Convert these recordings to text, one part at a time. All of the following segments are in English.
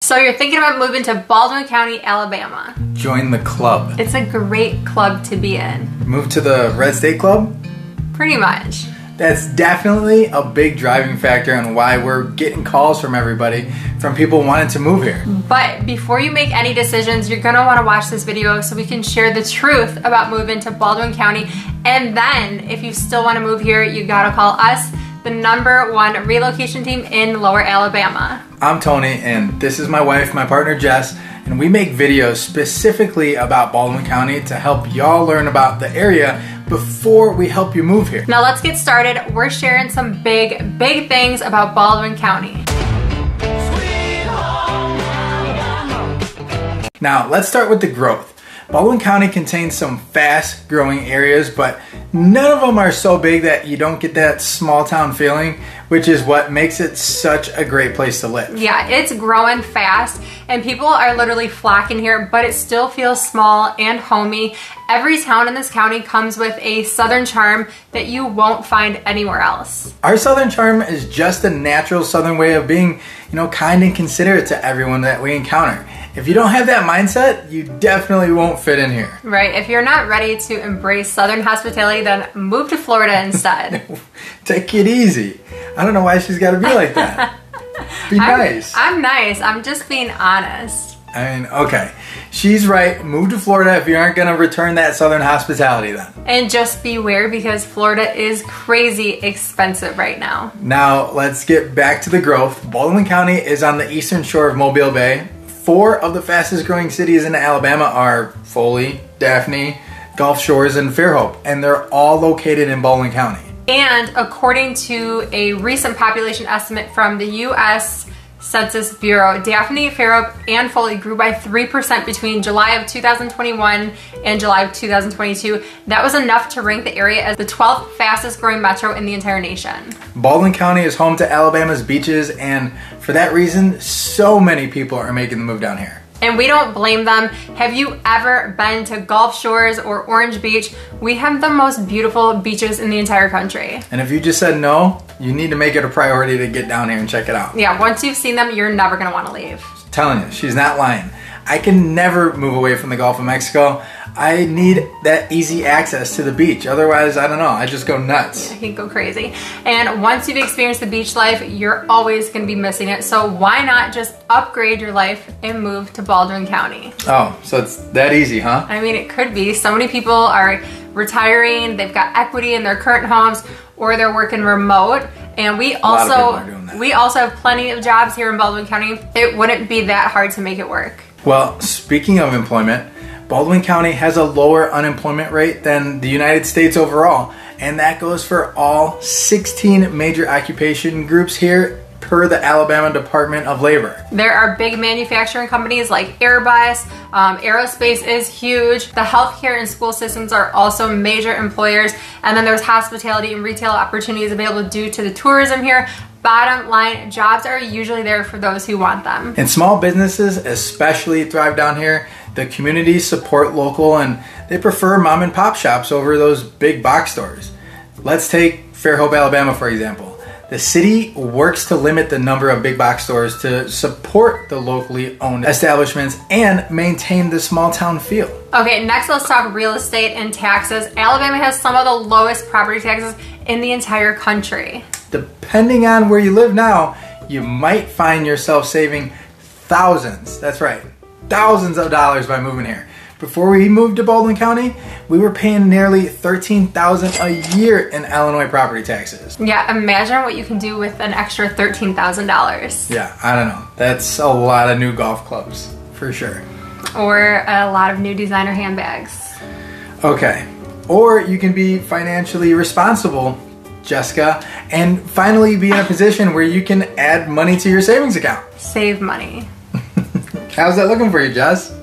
So you're thinking about moving to Baldwin County, Alabama. Join the club. It's a great club to be in. Move to the Red State Club? Pretty much. That's definitely a big driving factor on why we're getting calls from everybody, from people wanting to move here. But before you make any decisions, you're gonna wanna watch this video so we can share the truth about moving to Baldwin County. And then if you still wanna move here, you gotta call us, the #1 relocation team in Lower Alabama. I'm Tony, and this is my wife, my partner Jess, and we make videos specifically about Baldwin County to help y'all learn about the area before we help you move here. Now let's get started. We're sharing some big things about Baldwin County. Now let's start with the growth. Baldwin County contains some fast growing areas, but none of them are so big that you don't get that small town feeling, which is what makes it such a great place to live. Yeah, it's growing fast and people are literally flocking here, but it still feels small and homey. Every town in this county comes with a southern charm that you won't find anywhere else. Our southern charm is just a natural southern way of being, kind and considerate to everyone that we encounter. If you don't have that mindset, you definitely won't fit in here. Right, if you're not ready to embrace southern hospitality, then move to Florida instead. Take it easy. I don't know why she's got to be like that. Be nice. I'm nice, I'm just being honest. Okay. She's right. Move to Florida if you aren't going to return that southern hospitality then. And just beware because Florida is crazy expensive right now. Now, let's get back to the growth. Baldwin County is on the eastern shore of Mobile Bay. 4 of the fastest growing cities in Alabama are Foley, Daphne, Gulf Shores, and Fairhope, and they're all located in Baldwin County. And according to a recent population estimate from the U.S. Census Bureau, Daphne, Fairhope, and Foley grew by 3% between July of 2021 and July of 2022. That was enough to rank the area as the 12th fastest growing metro in the entire nation. Baldwin County is home to Alabama's beaches, and for that reason, so many people are making the move down here. And we don't blame them. Have you ever been to Gulf Shores or Orange Beach? We have the most beautiful beaches in the entire country. And if you just said no, you need to make it a priority to get down here and check it out. Yeah, once you've seen them, you're never gonna wanna leave. I'm telling you, she's not lying. I can never move away from the Gulf of Mexico. I need that easy access to the beach. Otherwise, I don't know, I just go nuts. Yeah, you go crazy. And once you've experienced the beach life, you're always gonna be missing it. So why not just upgrade your life and move to Baldwin County? Oh, so it's that easy, huh? I mean, it could be. So many people are retiring, they've got equity in their current homes, or they're working remote. And we also have plenty of jobs here in Baldwin County. It wouldn't be that hard to make it work. Well, speaking of employment, Baldwin County has a lower unemployment rate than the United States overall, and that goes for all 16 major occupation groups here per the Alabama Department of Labor. There are big manufacturing companies like Airbus, aerospace is huge. The healthcare and school systems are also major employers, and then there's hospitality and retail opportunities available due to the tourism here. Bottom line, jobs are usually there for those who want them. And small businesses especially thrive down here. The communities support local and they prefer mom and pop shops over those big box stores. Let's take Fairhope, Alabama, for example. The city works to limit the number of big box stores to support the locally owned establishments and maintain the small town feel. Okay, next let's talk real estate and taxes. Alabama has some of the lowest property taxes in the entire country. Depending on where you live now, you might find yourself saving thousands, that's right, thousands of dollars by moving here. Before we moved to Baldwin County, we were paying nearly $13,000 a year in Illinois property taxes. Yeah, imagine what you can do with an extra $13,000. Yeah, I don't know. That's a lot of new golf clubs, for sure. Or a lot of new designer handbags. Okay, or you can be financially responsible, Jessica, and finally be in a position where you can add money to your savings account. Save money. How's that looking for you, Jess?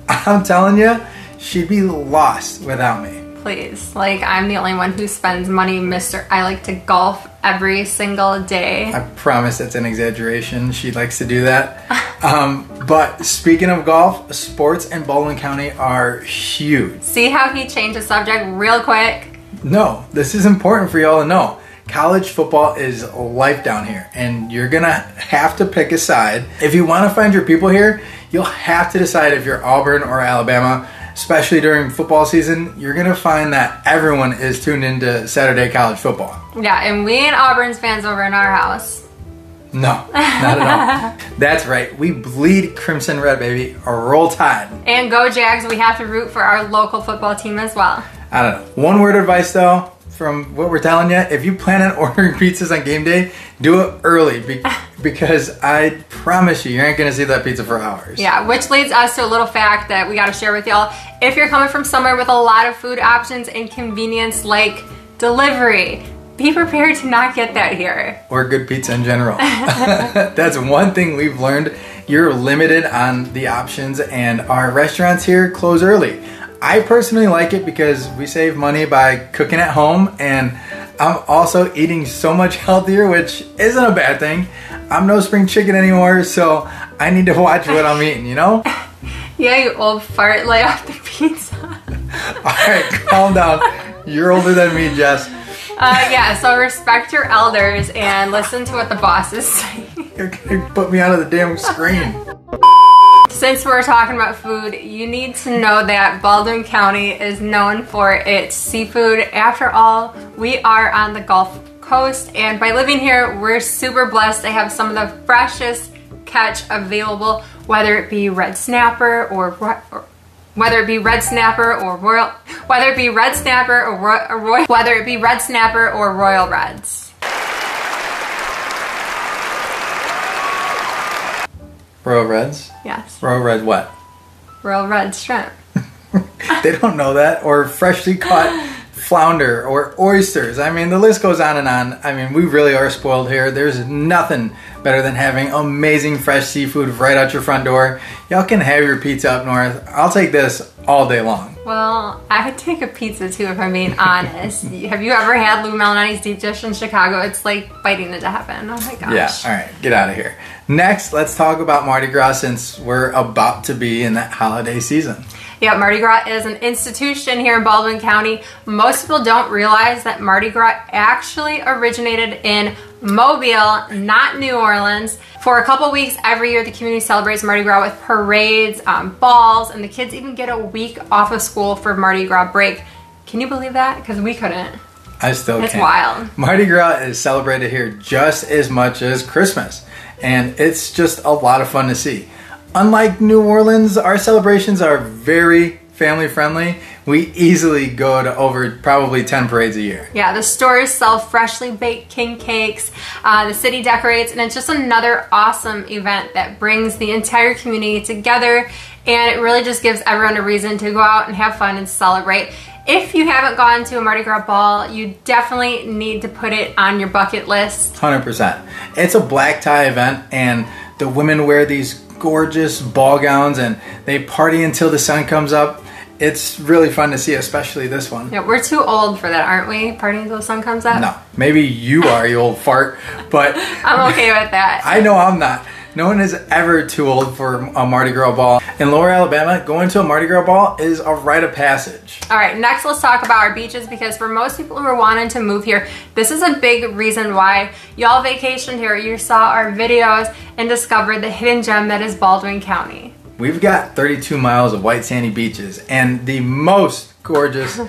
I'm telling you, she'd be lost without me. Please, like I'm the only one who spends money, Mr. I like to golf every single day. I promise it's an exaggeration. She likes to do that. But speaking of golf, sports in Baldwin County are huge. See how he changed the subject real quick? No, this is important for y'all to know. college football is life down here, and you're gonna have to pick a side. If you want to find your people here, you'll have to decide if you're Auburn or Alabama. Especially during football season, you're gonna find that everyone is tuned into Saturday college football. Yeah, and we ain't Auburn's fans over in our house. No, not at all. That's right, we bleed crimson red, baby, or roll tide. And go Jags, we have to root for our local football team as well. I don't know. One word of advice though, from what we're telling you, if you plan on ordering pizzas on game day, do it early because I promise you ain't gonna see that pizza for hours. Yeah, which leads us to a little fact that we gotta share with y'all. If you're coming from somewhere with a lot of food options and convenience like delivery, be prepared to not get that here. Or good pizza in general. That's one thing we've learned. You're limited on the options, and our restaurants here close early. I personally like it because we save money by cooking at home, and I'm also eating so much healthier, which isn't a bad thing. I'm no spring chicken anymore, so I need to watch what I'm eating, you know? Yeah, you old fart, lay off the pizza. Alright, calm down. You're older than me, Jess. Yeah, so respect your elders and listen to what the bosses say. You're gonna put me out of the damn screen. Since we're talking about food, you need to know that Baldwin County is known for its seafood. After all, we are on the Gulf Coast, and by living here, we're super blessed to have some of the freshest catch available, whether it be red snapper or royal reds. Royal Reds? Yes. Royal Red what? Royal red shrimp. They don't know that. Or freshly caught flounder or oysters. I mean, the list goes on and on. I mean, we really are spoiled here. There's nothing better than having amazing fresh seafood right out your front door. Y'all can have your pizza up north. I'll take this all day long. Well, I would take a pizza too if I'm being honest. Have you ever had Lou Malnati's deep dish in Chicago? It's like biting into heaven. Oh my gosh. Yeah, all right, get out of here. Next, let's talk about Mardi Gras since we're about to be in that holiday season. Yeah, Mardi Gras is an institution here in Baldwin County. Most people don't realize that Mardi Gras actually originated in Mobile, not New Orleans. For a couple weeks every year, the community celebrates Mardi Gras with parades, balls, and the kids even get a week off of school for Mardi Gras break. Can you believe that? Because we couldn't. I still can't. It's wild. Mardi Gras is celebrated here just as much as Christmas, and it's just a lot of fun to see. Unlike New Orleans, our celebrations are very family friendly. We easily go to over probably 10 parades a year. Yeah, the stores sell freshly baked king cakes, the city decorates, and it's just another awesome event that brings the entire community together, and it really just gives everyone a reason to go out and have fun and celebrate. If you haven't gone to a Mardi Gras ball, you definitely need to put it on your bucket list. 100%. It's a black tie event, and the women wear these gorgeous ball gowns and they party until the sun comes up. It's really fun to see, especially this one. Yeah, we're too old for that, aren't we? Partying until the sun comes up? No, maybe you are, you old fart, but I'm okay with that. I know I'm not. No one is ever too old for a Mardi Gras ball. In Lower Alabama, going to a Mardi Gras ball is a rite of passage. All right, next let's talk about our beaches, because for most people who are wanting to move here, this is a big reason why y'all vacationed here. You saw our videos and discovered the hidden gem that is Baldwin County. We've got 32 miles of white sandy beaches and the most gorgeous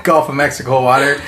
Gulf of Mexico water.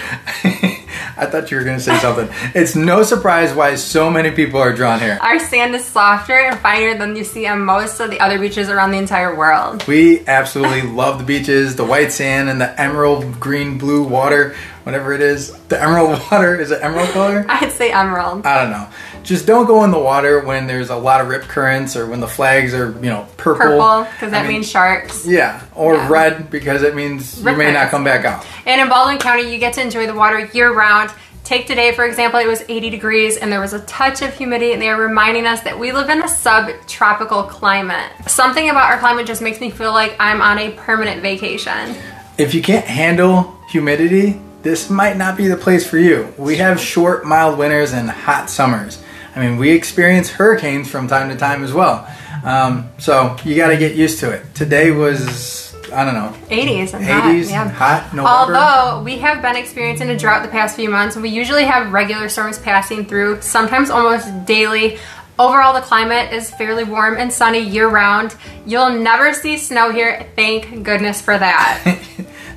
I thought you were going to say something. It's no surprise why so many people are drawn here. Our sand is softer and finer than you see on most of the other beaches around the entire world. We absolutely love the beaches, the white sand and the emerald green blue water, whatever it is. The emerald water, is it emerald color? I'd say emerald. I don't know. Just don't go in the water when there's a lot of rip currents or when the flags are, you know, purple. Purple, because that means sharks. Yeah, or red because it means you may not come back out. And in Baldwin County, you get to enjoy the water year round. Take today, for example, it was 80 degrees and there was a touch of humidity, and they are reminding us that we live in a subtropical climate. Something about our climate just makes me feel like I'm on a permanent vacation. If you can't handle humidity, this might not be the place for you. We have short, mild winters and hot summers. I mean, we experience hurricanes from time to time as well. So you got to get used to it. Today was I don't know. 80s and 80s, hot. Yeah. hot November. Although we have been experiencing a drought the past few months, we usually have regular storms passing through, sometimes almost daily. Overall, the climate is fairly warm and sunny year-round. You'll never see snow here. Thank goodness for that.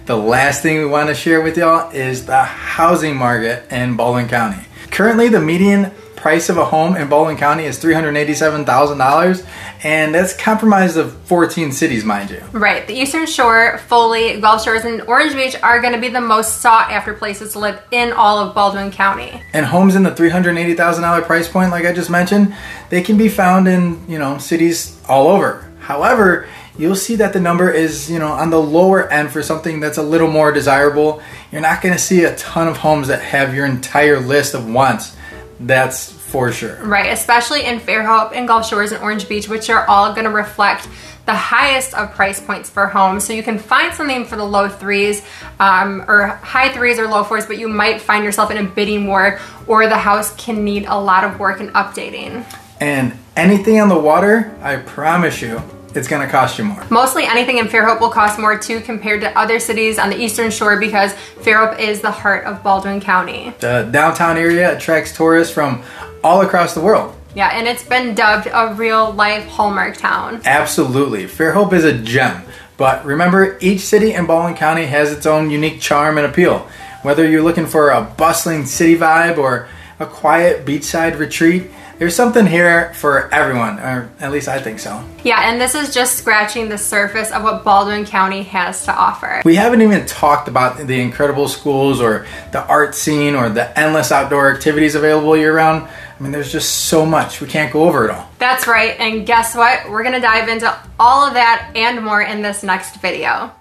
The last thing we want to share with y'all is the housing market in Baldwin County. Currently, the median price of a home in Baldwin County is $387,000, and that's comprised of 14 cities, mind you. Right. The Eastern Shore, Foley, Gulf Shores, and Orange Beach are going to be the most sought after places to live in all of Baldwin County. And homes in the $380,000 price point, like I just mentioned, they can be found in, cities all over. However, you'll see that the number is, on the lower end for something that's a little more desirable. You're not going to see a ton of homes that have your entire list of wants. That's for sure. Right, especially in Fairhope and Gulf Shores and Orange Beach, which are all going to reflect the highest of price points for homes. So you can find something for the low threes or high threes or low fours, but you might find yourself in a bidding war, or the house can need a lot of work and updating. And anything on the water, I promise you, it's going to cost you more. Mostly anything in Fairhope will cost more too compared to other cities on the Eastern Shore, because Fairhope is the heart of Baldwin County. The downtown area attracts tourists from all across the world. Yeah, and it's been dubbed a real-life hallmark town. Absolutely. Fairhope is a gem. But remember, each city in Baldwin County has its own unique charm and appeal. Whether you're looking for a bustling city vibe or a quiet beachside retreat, there's something here for everyone, or at least I think so. Yeah, and this is just scratching the surface of what Baldwin County has to offer. We haven't even talked about the incredible schools or the art scene or the endless outdoor activities available year-round. I mean, there's just so much. We can't go over it all. That's right, and guess what? We're gonna dive into all of that and more in this next video.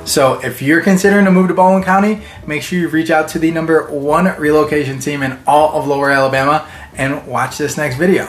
So if you're considering a move to Baldwin County, make sure you reach out to the #1 relocation team in all of Lower Alabama and watch this next video.